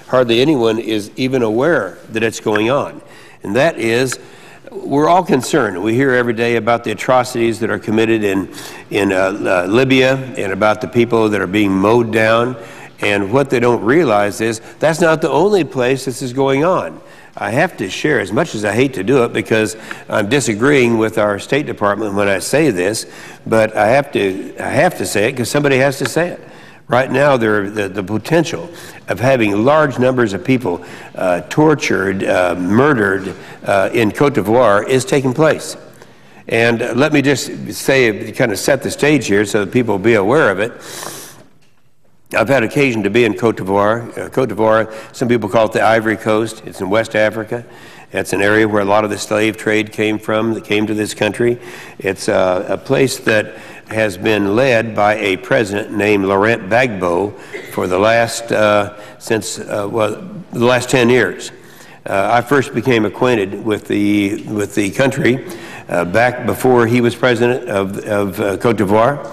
hardly anyone is even aware that it's going on. And that is, we're all concerned. We hear every day about the atrocities that are committed in Libya and about the people that are being mowed down. And what they don't realize is that's not the only place this is going on. I have to share, as much as I hate to do it because I'm disagreeing with our State Department when I say this, but I have to say it because somebody has to say it. Right now, the potential of having large numbers of people tortured, murdered in Côte d'Ivoire is taking place. And let me just say, kind of set the stage here so that people will be aware of it. I've had occasion to be in Côte d'Ivoire. Côte d'Ivoire, some people call it the Ivory Coast. It's in West Africa. It's an area where a lot of the slave trade came from, that came to this country. It's a place that has been led by a president named Laurent Gbagbo for the last, the last 10 years. I first became acquainted with the country back before he was president of Côte d'Ivoire.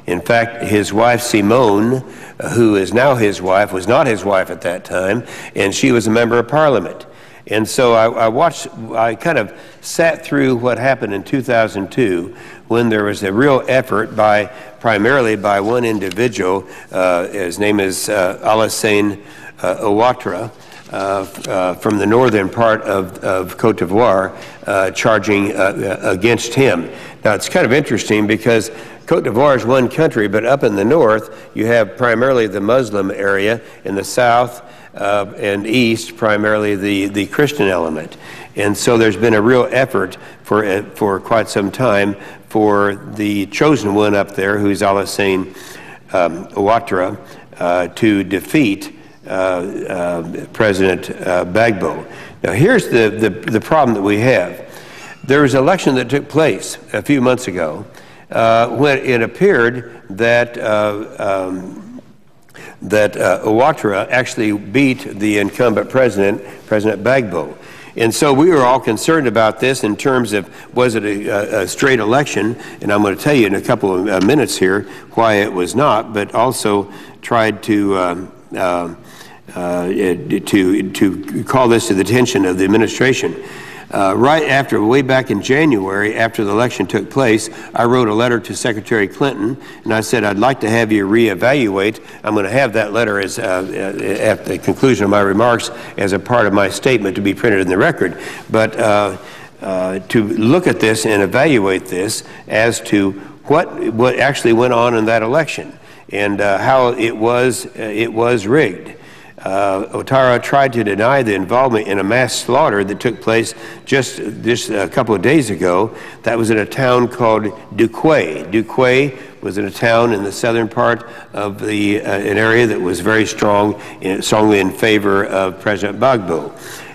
In fact, his wife, Simone, who is now his wife, was not his wife at that time, and she was a member of parliament. And so I kind of sat through what happened in 2002 when there was a real effort primarily by one individual. His name is Alassane Ouattara, from the northern part of Côte d'Ivoire, charging against him. Now, it's kind of interesting because Côte d'Ivoire is one country, but up in the north, you have primarily the Muslim area, in the south and east, primarily the Christian element. And so there's been a real effort for quite some time for the chosen one up there, who's Alassane Ouattara, to defeat President Gbagbo. Now, here's the problem that we have. There was an election that took place a few months ago when it appeared that Ouattara actually beat the incumbent president, President Gbagbo. And so we were all concerned about this in terms of, was it a straight election? And I'm going to tell you in a couple of minutes here why it was not, but also tried to call this to the attention of the administration. Way back in January, after the election took place, I wrote a letter to Secretary Clinton, and I said, I'd like to have you reevaluate. I'm going to have that letter as, at the conclusion of my remarks as a part of my statement to be printed in the record. But to look at this and evaluate this as to what actually went on in that election and how it was rigged. Ouattara tried to deny the involvement in a mass slaughter that took place just a couple of days ago. That was in a town called Duquay. Duquay was in a town in the southern part of an area that was very strongly in favor of President Gbagbo.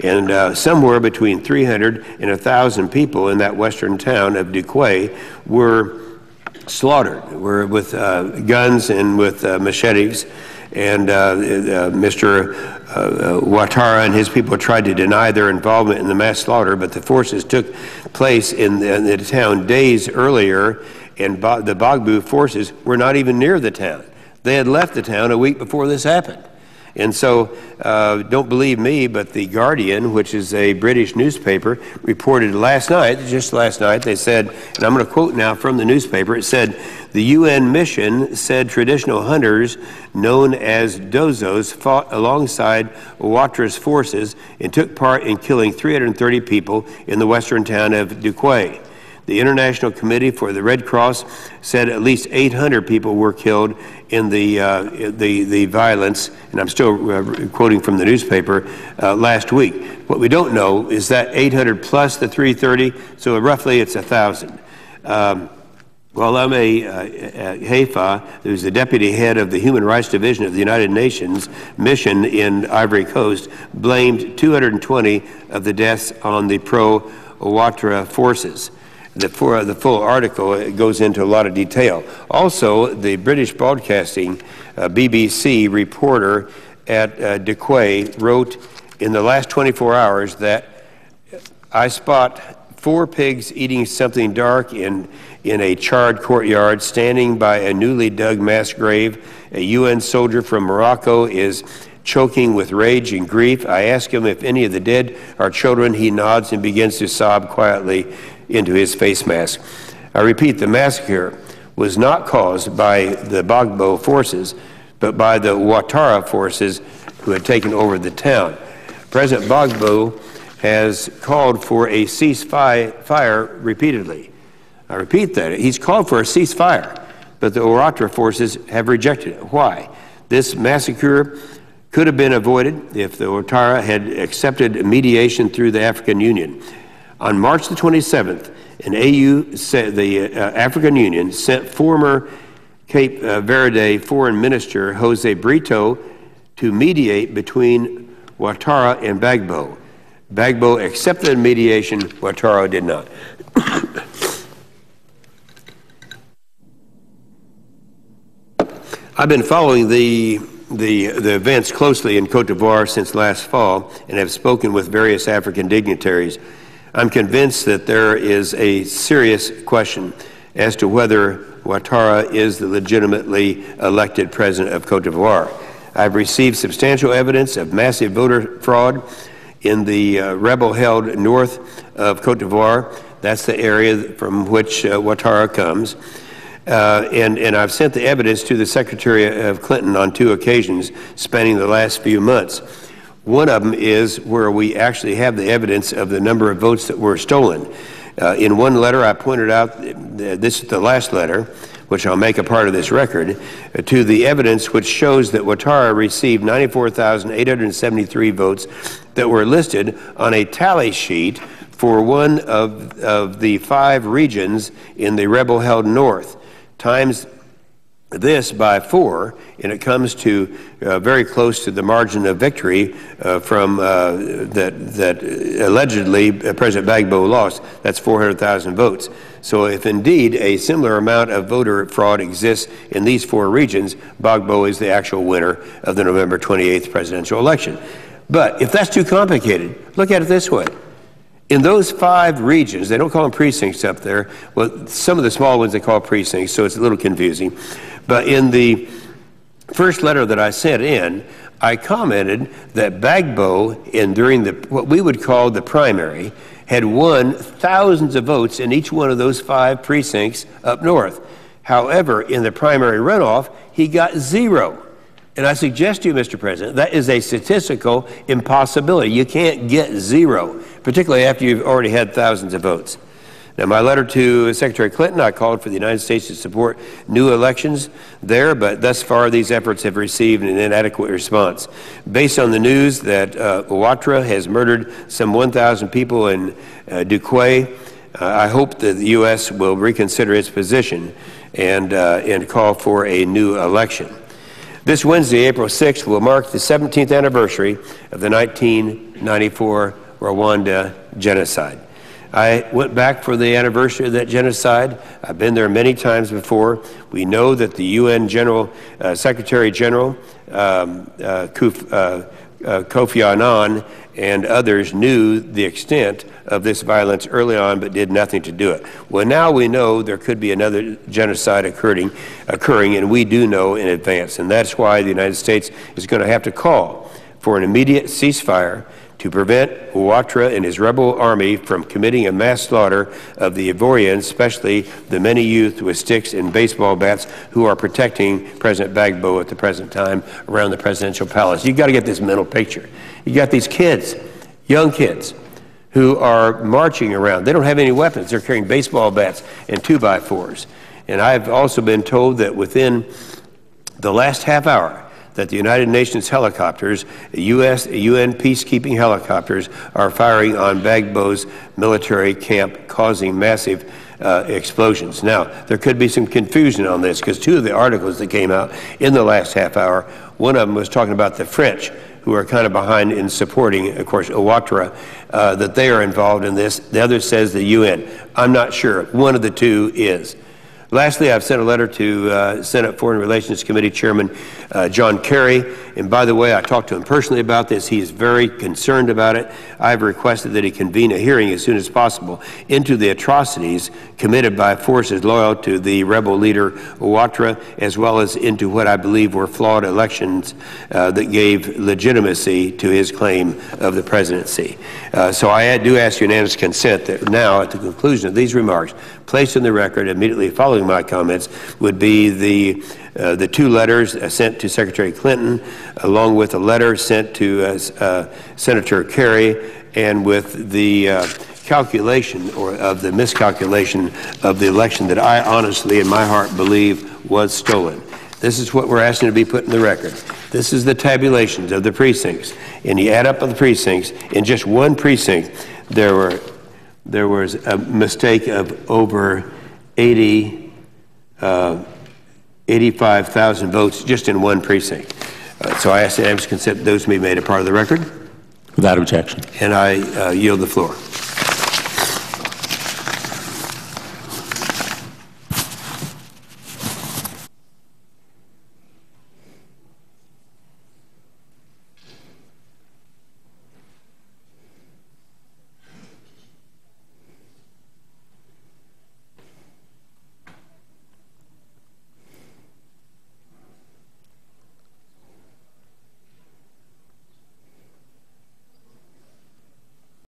And somewhere between 300 and 1,000 people in that western town of Duquay were slaughtered, were with guns and with machetes. And Mr. Ouattara and his people tried to deny their involvement in the mass slaughter, but the forces took place in the town days earlier, and the Gbagbo forces were not even near the town. They had left the town a week before this happened. And so, don't believe me, but The Guardian, which is a British newspaper, reported just last night, they said, and I'm going to quote now from the newspaper, it said, the UN mission said traditional hunters known as Dozos fought alongside Ouattara's forces and took part in killing 330 people in the western town of Duquay. The International Committee for the Red Cross said at least 800 people were killed in the violence, and I'm still quoting from the newspaper, last week. What we don't know is that 800 plus the 330, so roughly it's 1,000. Guillaume Heifa, who's the deputy head of the Human Rights Division of the United Nations mission in Ivory Coast, blamed 220 of the deaths on the pro-Ouattara forces. The full article goes into a lot of detail. Also, the British Broadcasting BBC reporter at Duquay wrote in the last 24 hours that I spot 4 pigs eating something dark in a charred courtyard standing by a newly dug mass grave. A UN soldier from Morocco is Choking with rage and grief, I ask him if any of the dead are children. He nods and begins to sob quietly into his face mask. I repeat, the massacre was not caused by the Gbagbo forces, but by the Ouattara forces who had taken over the town. President Gbagbo has called for a ceasefire repeatedly. I repeat that. He's called for a ceasefire, but the Ouattara forces have rejected it. Why? This massacre could have been avoided if the Ouattara had accepted mediation through the African Union. On March the 27th, the African Union sent former Cape Verde Foreign Minister Jose Brito to mediate between Ouattara and Gbagbo. Gbagbo accepted mediation, Ouattara did not. I've been following the events closely in Côte d'Ivoire since last fall and have spoken with various African dignitaries. I'm convinced that there is a serious question as to whether Ouattara is the legitimately elected president of Côte d'Ivoire. I've received substantial evidence of massive voter fraud in the rebel-held north of Côte d'Ivoire. That's the area from which Ouattara comes. And I've sent the evidence to the Secretary of Clinton on 2 occasions spanning the last few months. One of them is where we actually have the evidence of the number of votes that were stolen. In one letter, I pointed out, this is the last letter, which I'll make a part of this record, to the evidence which shows that Ouattara received 94,873 votes that were listed on a tally sheet for one of the 5 regions in the rebel-held north. Times this by 4, and it comes to very close to the margin of victory from that allegedly President Gbagbo lost. That's 400,000 votes. So if indeed a similar amount of voter fraud exists in these 4 regions, Gbagbo is the actual winner of the November 28th presidential election. But if that's too complicated, look at it this way. In those 5 regions, they don't call them precincts up there. Well, some of the small ones they call precincts, so it's a little confusing. But in the first letter that I sent in, I commented that Gbagbo, during what we would call the primary, had won thousands of votes in each one of those 5 precincts up north. However, in the primary runoff, he got 0. And I suggest to you, Mr. President, that is a statistical impossibility. You can't get 0, particularly after you've already had thousands of votes. Now, my letter to Secretary Clinton, I called for the United States to support new elections there, but thus far these efforts have received an inadequate response. Based on the news that Ouattara has murdered some 1,000 people in Duquay, I hope that the U.S. will reconsider its position and call for a new election. This Wednesday, April 6th, will mark the 17th anniversary of the 1994 Rwanda genocide. I went back for the anniversary of that genocide. I've been there many times before. We know that the UN Secretary General Kofi Annan and others knew the extent of this violence early on but did nothing to do it. Well, now we know there could be another genocide occurring, and we do know in advance. And that's why the United States is going to have to call for an immediate ceasefire to prevent Ouattara and his rebel army from committing a mass slaughter of the Ivorians, especially the many youth with sticks and baseball bats who are protecting President Gbagbo at the present time around the presidential palace. You've got to get this mental picture. You got these kids, young kids, who are marching around. They don't have any weapons. They're carrying baseball bats and 2x4s. And I've also been told that within the last half hour, that the United Nations helicopters, UN peacekeeping helicopters, are firing on Gbagbo's military camp, causing massive explosions. Now, there could be some confusion on this, because 2 of the articles that came out in the last half hour, one of them was talking about the French, who are kind of behind in supporting, of course, Ouattara, that they are involved in this. The other says the UN. I'm not sure. One of the 2 is. Lastly, I've sent a letter to Senate Foreign Relations Committee Chairman John Kerry. And by the way, I talked to him personally about this. He is very concerned about it. I've requested that he convene a hearing as soon as possible into the atrocities committed by forces loyal to the rebel leader Ouattara, as well as into what I believe were flawed elections that gave legitimacy to his claim of the presidency. So I do ask unanimous consent that now, at the conclusion of these remarks, placed in the record immediately following my comments would be the two letters sent to Secretary Clinton, along with a letter sent to Senator Kerry, and with the calculation or of the miscalculation of the election that I honestly, in my heart, believe was stolen. This is what we're asking to be put in the record. This is the tabulations of the precincts. And you add up the precincts, in just one precinct, there was a mistake of over 85,000 votes just in one precinct. So I ask unanimous consent those be made a part of the record. Without objection. And I yield the floor.